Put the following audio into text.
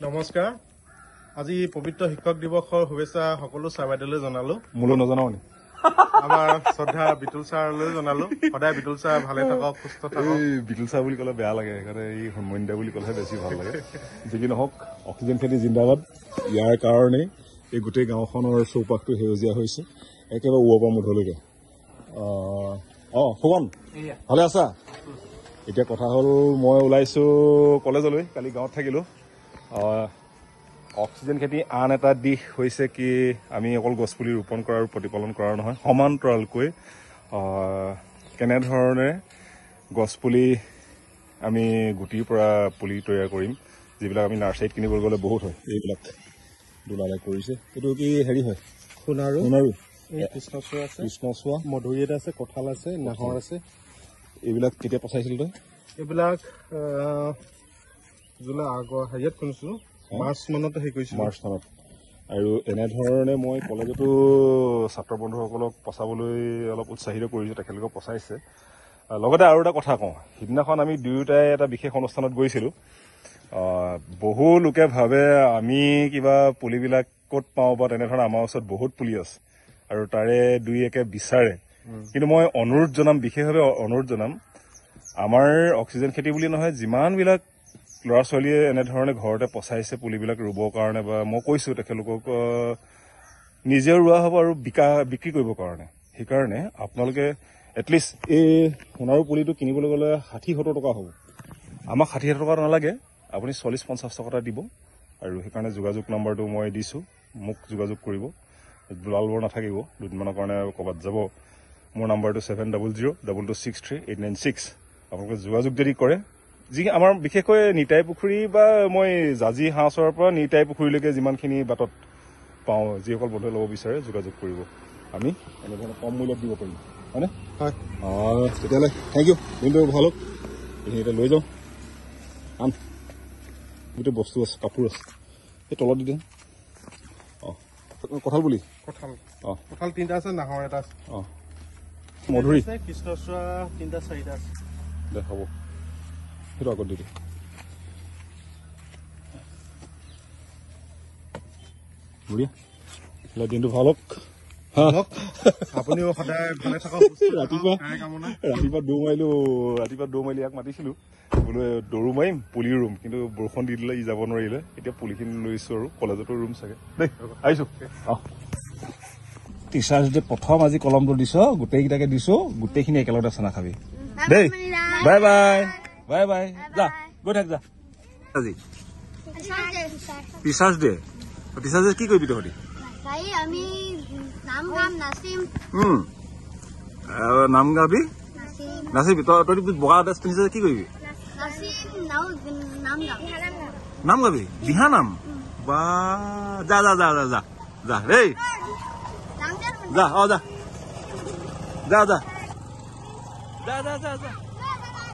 নমস্কাৰ আজি পবিত্ৰ শিক্ষক দিৱসৰ শুভেচ্ছা সকলো ছাৰ বাইদেউলৈ জনালো মোলৈ নজনাও নি আমাৰ শ্ৰদ্ধা বিতুল ছাৰলৈ জনালো সদায় বিতুল ছাৰ ভালে থাকক সুস্থ থাকক বিতুল ছাৰ বুলি ক'লে বেয়া লাগে সেইকাৰণে এই হনুমন্দা বুলি ক'লেহে বেছি ভাল লাগে যি কি নহওক অক্সিজেন খেতি জিন্দাবাদ ইয়াৰ কাৰণে এই গোটেই গাঁওখনৰ চৌপাশটো সেউজীয়া হৈছে একেবাৰে ওৰৰ পৰা মুধলৈকে ফুকন ভালে আছা এতিয়া কথা হ'ল মই ওলাইছো কলেজলৈ কালি গাঁৱত থাকিলো অক্সিজেন খেতি আন এটা দিশ হৈছে কি আমি অকল গছপুলি ৰোপণ কৰা আৰু প্ৰতিপালন কৰা নহয় সমান্তৰালকৈ কেনেধৰণে গছপুলি আমি গুটিৰ পৰা পুলি তৈয়াৰ কৰিম যিবিলাক আমি নাৰ্চাৰীত কিনিবলৈ গ'লে বহুত হয় এইবিলাক দুলালে কৰিছে এইটো কি হেৰি হয় সোণাৰু কৃষ্ণচূড়া আছে কৃষ্ণচূড়া মধুৰি এটা আছে কঁঠাল আছে নাহৰ আছে এইবিলাক কেতিয়া পচাইছিল তই এইবিলাক জুলাই আগৰ হেৰিয়াত শুনিছো মাৰ্চ মানত হেৰি কৰিছো মাৰ্চ মানত আৰু এনেধৰণে মই কলেজতো ছাত্ৰ বন্ধুসকলক পচাবলৈ অলপ উৎসাহিত কৰিছোঁ তেখেতলোকক পচাইছে লগতে আৰু এটা কথা কওঁ সিদিনাখন আমি দুয়োটাই এটা বিশেষ অনুষ্ঠানত গৈছিলোঁ বহু লোকে ভাবে আমি কিবা পুলিবিলাক ক'ত পাওঁ বা তেনেধৰণে আমাৰ ওচৰত বহুত পুলি আছে আৰু তাৰে দুই একে বিচাৰে কিন্তু মই অনুৰোধ জনাম বিশেষভাৱে অনুৰোধ জনাম আমাৰ অক্সিজেন খেতি বুলি নহয় যিমানবিলাক ল'ৰা ছোৱালীয়ে এনেধৰণে ঘৰতে পচাইছে পুলিবিলাক ৰুবৰ কাৰণে বা মই কৈছোঁ তেখেতলোকক নিজেও ৰোৱা হ'ব আৰু বিক্ৰী কৰিবৰ কাৰণে সেইকাৰণে আপোনালোকে এটলিষ্ট এই সোণাৰু পুলিটো কিনিবলৈ গ'লে 60-70 টকা হ'ব আমাক 60-70 টকা নালাগে আপুনি 40-50 টকা দিব আৰু সেইকাৰণে যোগাযোগ নম্বৰটো মই দিছোঁ মোক যোগাযোগ কৰিব দুলালবোৰ নাথাকিব দুদিনমানৰ কাৰণে ক'ৰবাত যাব মোৰ নম্বৰটো 7002263896 আপোনালোকে যোগাযোগ যদি কৰে যি আমাৰ বিশেষকৈ নিতাই পুখুৰী বা মই জাজি হাঁচৰ পৰা নিতাই পুখুৰীলৈকে যিমানখিনি বাটত পাওঁ যিসকল বন্ধুৱে ল'ব বিচাৰে যোগাযোগ কৰিব আমি এনেধৰণে কম মূল্যত দিব পাৰিম হয়নে হয় তেতিয়াহ'লে থেংক ইউ দিনটো ভাল হওক এইখিনি এতিয়া লৈ যাওঁ আন গোটেই বস্তু আছে কাপোৰ আছে সেই তলত দি দিম কঁঠাল বুলি কঁঠাল 3টা আছে নাহৰ এটা আছে মধুৰি কৃষ্ণচূড়া 3টা 4টা আছে দে হ'ব সেইটো আগত দি দিম বঢ়িয়া দিনটো ভাল হওক আপুনিও সদায় ভালে থাকক ৰাতিপুৱা দৌৰ মাৰিলো ইয়াক মাতিছিলো বোলো দৌৰো মাৰিম পুলি ৰুম কিন্তু বৰষুণ দি দিলে ই যাব নোৱাৰিলে এতিয়া পুলিখিনি লৈছো আৰু কলেজতো ৰুম চাগে দেই আহিছো টিচাৰ্ছ ডে প্ৰথম আজি কলমটো দিছ গোটেইকেইটাকে দিছো গোটেইখিনি একেলগতে চানা খাবি দেই বাই বাই বাই বাই যা গৈ থাক যা আজি টিচাৰ্ছ ডে কি কৰিবি তহঁতি নাম গাবি নাচিবি তই বগা ড্ৰেছ পিন্ধিছ কি কৰিবি নাম গাবি দিহা নাম বা যা যা যা যা যা দেই যা যা যা যা যা যা যা যা